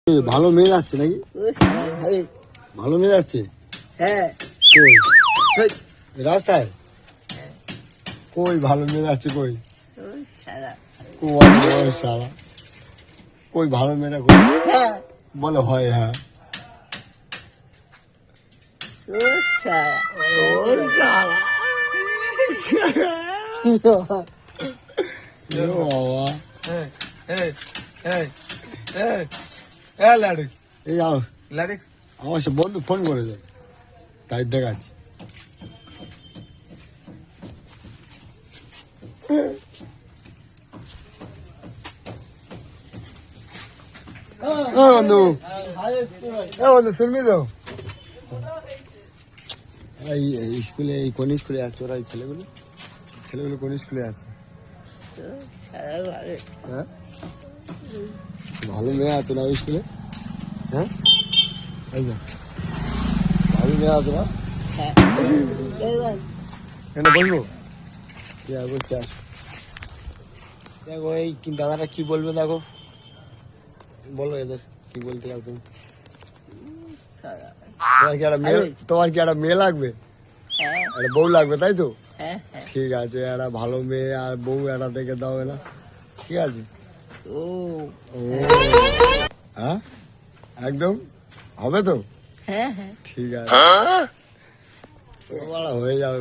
ভালো মেয়ে যাচ্ছে নাকি? ভালো মেয়ে যাচ্ছে? হ্যাঁ। কই রাস্তায়? কই ভালো মেয়ে যাচ্ছে? কই শালা কই ভালো মেয়েটা কই? বলে হয়। হ্যাঁ আমার সে বন্ধু ফোন করেছে, তাই দেখাচ্ছি। বন্ধু বন্ধু শুনবি তো, এই স্কুলে কোন স্কুলে আছে ওরা? ছেলেগুলো কোন স্কুলে আছে? হ্যাঁ ভালো মেয়ে আছে না ওই স্কুলে? হ্যাঁ ভালো মেয়ে আছে না? কেন বলবো? বলছি আর দেখো এই দাদাটা কি বলবে, দেখো বলো এদের কি বলতে হবে। তোমার কি একটা মেয়ে লাগবে? একটা বউ লাগবে তাই তো? ঠিক আছে, একটা ভালো মেয়ে আর বউ একটা দেখে দাও না, ঠিক আছে? হ্যাঁ একদম হবে তো? ঠিক আছে, হয়ে যাবে।